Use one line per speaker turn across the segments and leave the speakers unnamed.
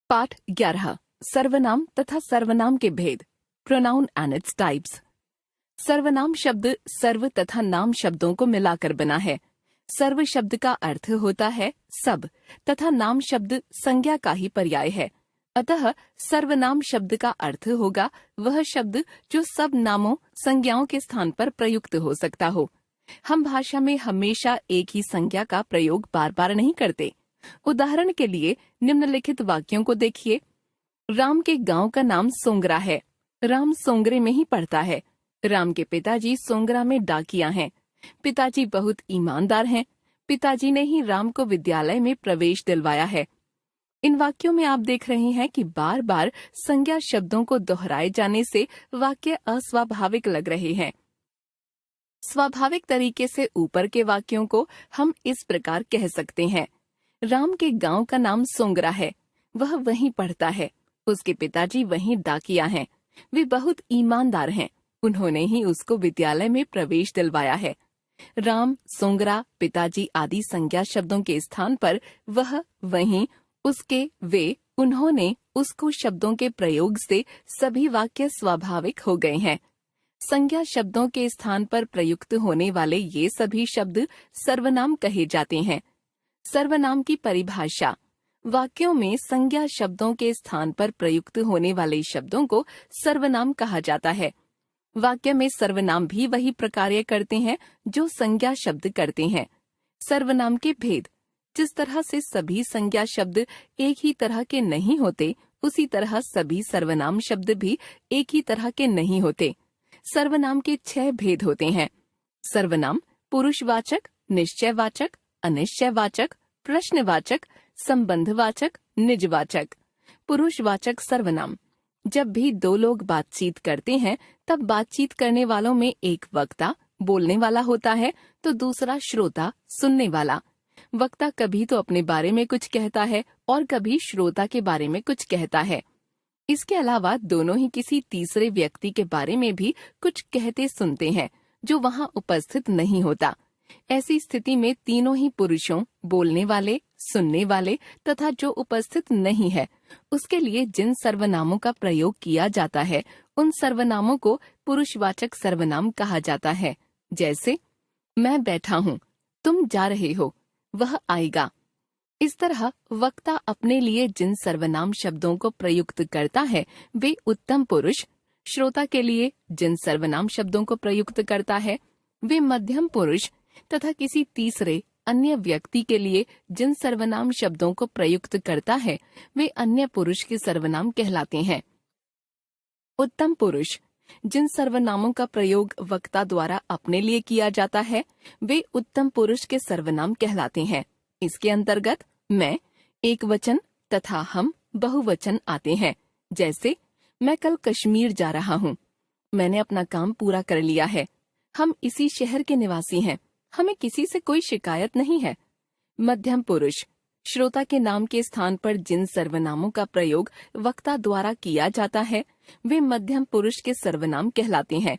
पाठ 11 सर्वनाम तथा सर्वनाम के भेद, प्रोनाउन एंड इट्स टाइप्स। सर्वनाम शब्द सर्व तथा नाम शब्दों को मिलाकर बना है। सर्व शब्द का अर्थ होता है सब तथा नाम शब्द संज्ञा का ही पर्याय है। अतः सर्वनाम शब्द का अर्थ होगा वह शब्द जो सब नामों संज्ञाओं के स्थान पर प्रयुक्त हो सकता हो। हम भाषा में हमेशा एक ही संज्ञा का प्रयोग बार बार नहीं करते। उदाहरण के लिए निम्नलिखित वाक्यों को देखिए। राम के गांव का नाम सोंगरा है। राम सोंगरे में ही पढ़ता है। राम के पिताजी सोंगरा में डाकिया हैं। पिताजी बहुत ईमानदार हैं। पिताजी ने ही राम को विद्यालय में प्रवेश दिलवाया है। इन वाक्यों में आप देख रहे हैं कि बार बार संज्ञा शब्दों को दोहराए जाने से वाक्य अस्वाभाविक लग रहे हैं। स्वाभाविक तरीके से ऊपर के वाक्यों को हम इस प्रकार कह सकते हैं। राम के गांव का नाम सोंगरा है। वह वहीं पढ़ता है। उसके पिताजी वहीं डाकिया हैं। वे बहुत ईमानदार हैं। उन्होंने ही उसको विद्यालय में प्रवेश दिलवाया है। राम, सोंगरा, पिताजी आदि संज्ञा शब्दों के स्थान पर वह, वहीं, उसके, वे, उन्होंने, उसको शब्दों के प्रयोग से सभी वाक्य स्वाभाविक हो गए हैं। संज्ञा शब्दों के स्थान पर प्रयुक्त होने वाले ये सभी शब्द सर्वनाम कहे जाते हैं। सर्वनाम की परिभाषा। वाक्यों में संज्ञा शब्दों के स्थान पर प्रयुक्त होने वाले शब्दों को सर्वनाम कहा जाता है। वाक्य में सर्वनाम भी वही प्रकार्य करते हैं जो संज्ञा शब्द करते हैं। सर्वनाम के भेद। जिस तरह से सभी संज्ञा शब्द एक ही तरह के नहीं होते, उसी तरह सभी सर्वनाम शब्द भी एक ही तरह के नहीं होते। सर्वनाम के 6 भेद होते हैं। सर्वनाम पुरुषवाचक, निश्चयवाचक, अनिश्चयवाचक, प्रश्नवाचक, संबंधवाचक, निजवाचक। पुरुषवाचक सर्वनाम। जब भी दो लोग बातचीत करते हैं तब बातचीत करने वालों में एक वक्ता बोलने वाला होता है तो दूसरा श्रोता सुनने वाला। वक्ता कभी तो अपने बारे में कुछ कहता है और कभी श्रोता के बारे में कुछ कहता है। इसके अलावा दोनों ही किसी तीसरे व्यक्ति के बारे में भी कुछ कहते सुनते हैं जो वहाँ उपस्थित नहीं होता। ऐसी स्थिति में तीनों ही पुरुषों, बोलने वाले, सुनने वाले तथा जो उपस्थित नहीं है, उसके लिए जिन सर्वनामों का प्रयोग किया जाता है उन सर्वनामों को पुरुषवाचक सर्वनाम कहा जाता है। जैसे मैं बैठा हूँ, तुम जा रहे हो, वह आएगा। इस तरह वक्ता अपने लिए जिन सर्वनाम शब्दों को प्रयुक्त करता है वे उत्तम पुरुष, श्रोता के लिए जिन सर्वनाम शब्दों को प्रयुक्त करता है वे मध्यम पुरुष तथा किसी तीसरे अन्य व्यक्ति के लिए जिन सर्वनाम शब्दों को प्रयुक्त करता है वे अन्य पुरुष के सर्वनाम कहलाते हैं। उत्तम पुरुष। जिन सर्वनामों का प्रयोग वक्ता द्वारा अपने लिए किया जाता है वे उत्तम पुरुष के सर्वनाम कहलाते हैं। इसके अंतर्गत मैं, एक वचन तथा हम बहुवचन आते हैं। जैसे मैं कल कश्मीर जा रहा हूँ। मैंने अपना काम पूरा कर लिया है। हम इसी शहर के निवासी हैं। हमें किसी से कोई शिकायत नहीं है। मध्यम पुरुष। श्रोता के नाम के स्थान पर जिन सर्वनामों का प्रयोग वक्ता द्वारा किया जाता है वे मध्यम पुरुष के सर्वनाम कहलाते हैं।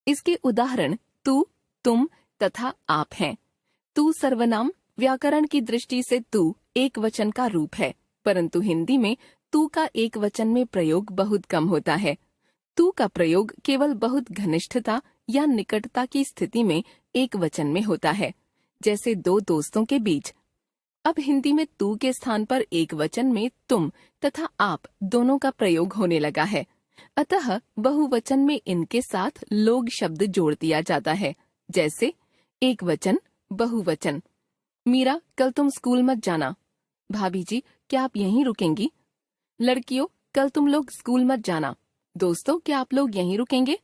इसके उदाहरण तू, तुम तथा आप हैं। तू सर्वनाम। व्याकरण की दृष्टि से तू एक वचन का रूप है, परंतु हिंदी में तू का एक वचन में प्रयोग बहुत कम होता है। तू का प्रयोग केवल बहुत घनिष्ठता या निकटता की स्थिति में एक वचन में होता है, जैसे दो दोस्तों के बीच। अब हिंदी में तू के स्थान पर एक वचन में तुम तथा आप दोनों का प्रयोग होने लगा है। अतः बहुवचन में इनके साथ लोग शब्द जोड़ दिया जाता है। जैसे एक वचन, बहुवचन। मीरा, कल तुम स्कूल मत जाना। भाभी जी, क्या आप यहीं रुकेंगी? लड़कियों, कल तुम लोग स्कूल मत जाना। दोस्तों, क्या आप लोग यहीं रुकेंगे?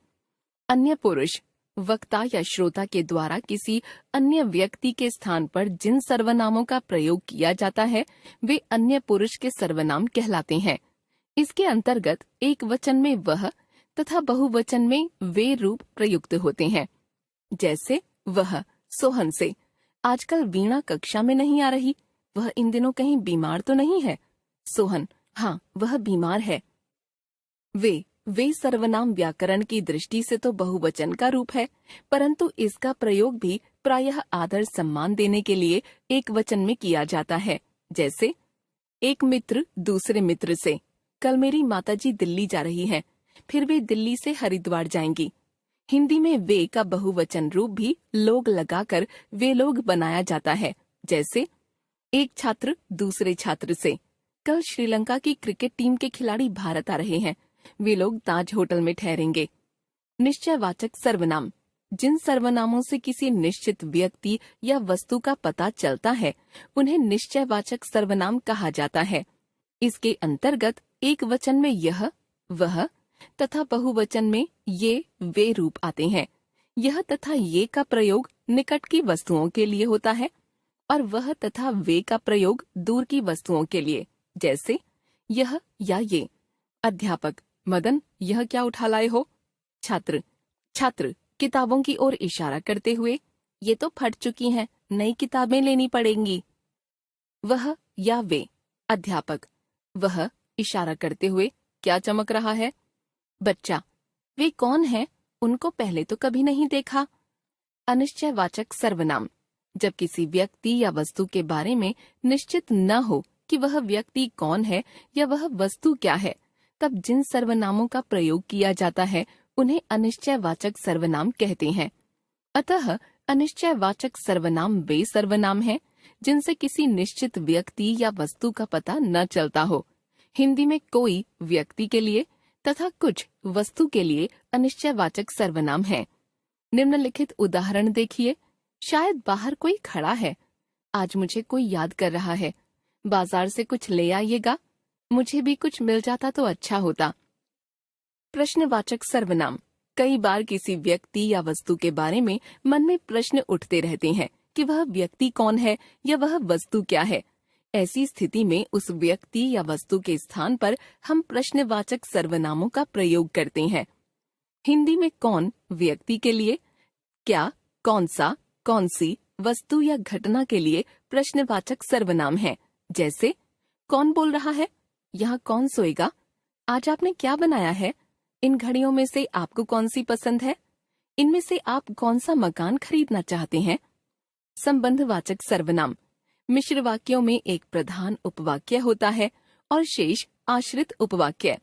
अन्य पुरुष। वक्ता या श्रोता के द्वारा किसी अन्य व्यक्ति के स्थान पर जिन सर्वनामों का प्रयोग किया जाता है वे अन्य पुरुष के सर्वनाम कहलाते हैं। इसके अंतर्गत एक वचन में वह तथा बहुवचन में वे रूप प्रयुक्त होते हैं। जैसे वह, सोहन से। आजकल वीणा कक्षा में नहीं आ रही। वह इन दिनों कहीं बीमार तो नहीं है? सोहन, हाँ, वह बीमार है। वे सर्वनाम व्याकरण की दृष्टि से तो बहुवचन का रूप है, परंतु इसका प्रयोग भी प्रायः आदर सम्मान देने के लिए एक वचन में किया जाता है। जैसे एक मित्र दूसरे मित्र से, कल मेरी माताजी दिल्ली जा रही हैं, फिर वे दिल्ली से हरिद्वार जाएंगी। हिंदी में वे का बहुवचन रूप भी लोग लगाकर वे लोग बनाया जाता है। जैसे एक छात्र दूसरे छात्र से, कल श्रीलंका की क्रिकेट टीम के खिलाड़ी भारत आ रहे हैं, वे लोग ताज होटल में ठहरेंगे। निश्चयवाचक सर्वनाम, जिन सर्वनामों से किसी निश्चित व्यक्ति या वस्तु का पता चलता है उन्हें निश्चयवाचक सर्वनाम कहा जाता है। इसके अंतर्गत एक वचन में यह, वह तथा बहुवचन में ये, वे रूप आते हैं। यह तथा ये का प्रयोग निकट की वस्तुओं के लिए होता है और वह तथा वे का प्रयोग दूर की वस्तुओं के लिए। जैसे यह या ये। अध्यापक, मदन यह क्या उठा लाए हो? छात्र, छात्र किताबों की ओर इशारा करते हुए, ये तो फट चुकी हैं, नई किताबें लेनी पड़ेंगी। वह या वे। अध्यापक, वह इशारा करते हुए, क्या चमक रहा है? बच्चा, वे कौन हैं? उनको पहले तो कभी नहीं देखा। अनिश्चयवाचक सर्वनाम, जब किसी व्यक्ति या वस्तु के बारे में निश्चित न हो कि वह व्यक्ति कौन है या वह वस्तु क्या है, तब जिन सर्वनामों का प्रयोग किया जाता है उन्हें अनिश्चयवाचक सर्वनाम कहते हैं। अतः अनिश्चयवाचक सर्वनाम वे सर्वनाम हैं जिनसे किसी निश्चित व्यक्ति या वस्तु का पता न चलता हो। हिंदी में कोई व्यक्ति के लिए तथा कुछ वस्तु के लिए अनिश्चयवाचक सर्वनाम है। निम्नलिखित उदाहरण देखिए। शायद बाहर कोई खड़ा है। आज मुझे कोई याद कर रहा है। बाजार से कुछ ले आइएगा। मुझे भी कुछ मिल जाता तो अच्छा होता। प्रश्नवाचक सर्वनाम, कई बार किसी व्यक्ति या वस्तु के बारे में मन में प्रश्न उठते रहते हैं कि वह व्यक्ति कौन है या वह वस्तु क्या है। ऐसी स्थिति में उस व्यक्ति या वस्तु के स्थान पर हम प्रश्नवाचक सर्वनामों का प्रयोग करते हैं। हिंदी में कौन व्यक्ति के लिए, क्या, कौन सा, कौन सी वस्तु या घटना के लिए प्रश्नवाचक सर्वनाम है। जैसे कौन बोल रहा है? यहाँ कौन सोएगा? आज आपने क्या बनाया है? इन घड़ियों में से आपको कौन सी पसंद है? इनमें से आप कौन सा मकान खरीदना चाहते हैं? संबंधवाचक सर्वनाम, मिश्र वाक्यों में एक प्रधान उपवाक्य होता है और शेष आश्रित उपवाक्य।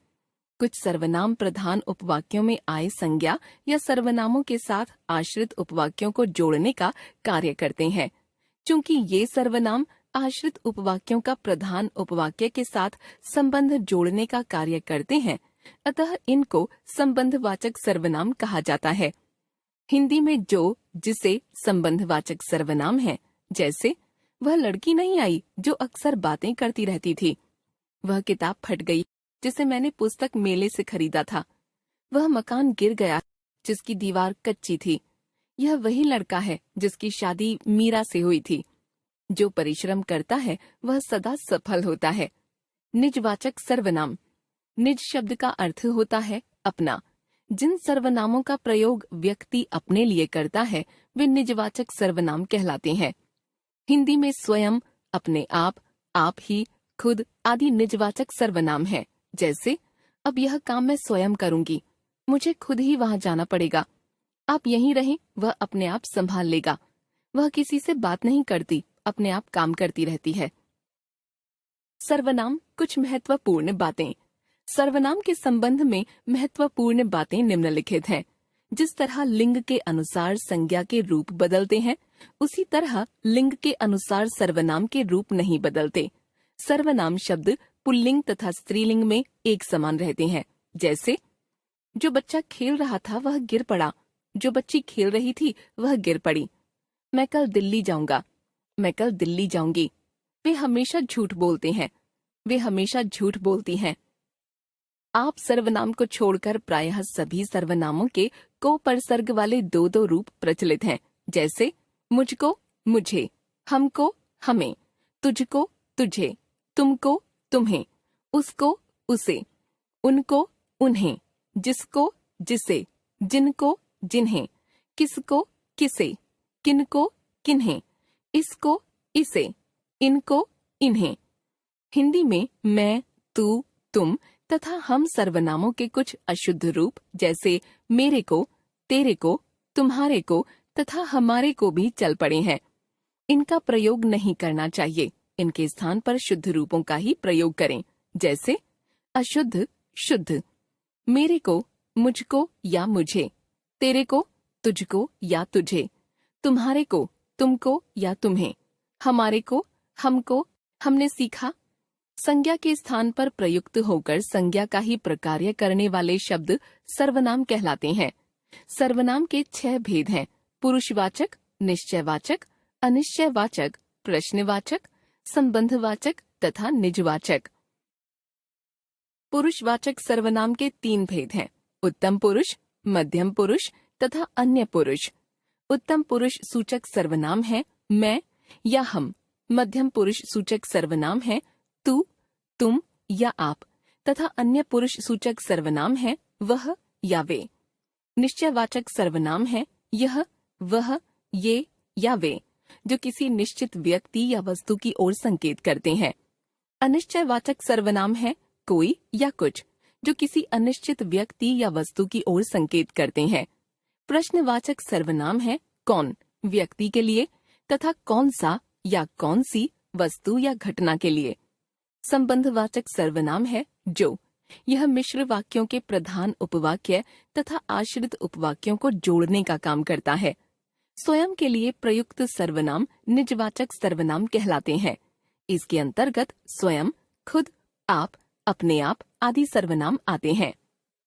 कुछ सर्वनाम प्रधान उपवाक्यों में आए संज्ञा या सर्वनामों के साथ आश्रित उपवाक्यों को जोड़ने का कार्य करते हैं। चूंकि ये सर्वनाम आश्रित उपवाक्यों का प्रधान उपवाक्य के साथ संबंध जोड़ने का कार्य करते हैं, अतः इनको संबंधवाचक सर्वनाम कहा जाता है। हिंदी में जो, जिसे संबंधवाचक सर्वनाम है। जैसे वह लड़की नहीं आई जो अक्सर बातें करती रहती थी। वह किताब फट गई जिसे मैंने पुस्तक मेले से खरीदा था। वह मकान गिर गया जिसकी दीवार कच्ची थी। यह वही लड़का है जिसकी शादी मीरा से हुई थी। जो परिश्रम करता है वह सदा सफल होता है। निजवाचक सर्वनाम, निज शब्द का अर्थ होता है अपना। जिन सर्वनामों का प्रयोग व्यक्ति अपने लिए करता है वे निजवाचक सर्वनाम कहलाते हैं। हिंदी में स्वयं, अपने आप ही, खुद आदि निजवाचक सर्वनाम है। जैसे अब यह काम मैं स्वयं करूंगी, मुझे खुद ही वहां जाना पड़ेगा। आप यहीं रहें, वह अपने आप संभाल लेगा। वह किसी से बात नहीं करती, अपने आप काम करती रहती है। सर्वनाम, कुछ महत्वपूर्ण बातें। सर्वनाम के संबंध में महत्वपूर्ण बातें निम्नलिखित हैं। जिस तरह लिंग के अनुसार संज्ञा के रूप बदलते हैं, उसी तरह लिंग के अनुसार सर्वनाम के रूप नहीं बदलते। सर्वनाम शब्द पुल्लिंग तथा स्त्रीलिंग में एक समान रहते हैं। जैसे जो बच्चा खेल रहा था वह गिर पड़ा, जो बच्ची खेल रही थी वह गिर पड़ी। मैं कल दिल्ली जाऊंगा, मैं कल दिल्ली जाऊंगी। वे हमेशा झूठ बोलते हैं, वे हमेशा झूठ बोलती हैं। आप सर्वनाम को छोड़कर प्रायः सभी सर्वनामों के को परसर्ग वाले दो दो रूप प्रचलित हैं। जैसे मुझको, मुझे, हमको, हमें, तुझको, तुझे, तुमको, तुम्हें, उसको, उसे, उनको, उन्हें, जिसको, जिसे, जिनको, जिन्हें, किसको, किसे, किनको, किन्हें, इसको, इसे, इनको, इन्हें। हिंदी में मैं, तू, तुम तथा हम सर्वनामों के कुछ अशुद्ध रूप जैसे मेरे को, तेरे को, तुम्हारे को तथा हमारे को भी चल पड़े हैं। इनका प्रयोग नहीं करना चाहिए। इनके स्थान पर शुद्ध रूपों का ही प्रयोग करें, जैसे अशुद्ध, शुद्ध, मेरे को, मुझको या मुझे, तेरे को, तुझको या तुझे, तुम्हारे को, तुमको या तुम्हें, हमारे को, हमको, हमने सीखा। संज्ञा के स्थान पर प्रयुक्त होकर संज्ञा का ही प्रकार्य करने वाले शब्द सर्वनाम कहलाते हैं। सर्वनाम के 6 भेद हैं: पुरुषवाचक, निश्चयवाचक, अनिश्चयवाचक, प्रश्नवाचक, संबंधवाचक तथा निजवाचक। पुरुषवाचक सर्वनाम के 3 भेद हैं: उत्तम पुरुष, मध्यम पुरुष तथा अन्य पुरुष। उत्तम पुरुष सूचक सर्वनाम है मैं या हम, मध्यम पुरुष सूचक सर्वनाम है तू, तुम या आप तथा अन्य पुरुष सूचक सर्वनाम है वह या वे। निश्चयवाचक सर्वनाम है यह, वह, ये या वे, जो किसी निश्चित व्यक्ति या वस्तु की ओर संकेत करते हैं। अनिश्चयवाचक सर्वनाम है कोई या कुछ, जो किसी अनिश्चित व्यक्ति या वस्तु की ओर संकेत करते हैं। प्रश्नवाचक सर्वनाम है कौन, व्यक्ति के लिए तथा कौन सा या कौन सी, वस्तु या घटना के लिए। संबंधवाचक सर्वनाम है जो, यह मिश्र वाक्यों के प्रधान उपवाक्य तथा आश्रित उपवाक्यों को जोड़ने का काम करता है। स्वयं के लिए प्रयुक्त सर्वनाम निजवाचक सर्वनाम कहलाते हैं। इसके अंतर्गत स्वयं, खुद, आप, अपने आप आदि सर्वनाम आते हैं।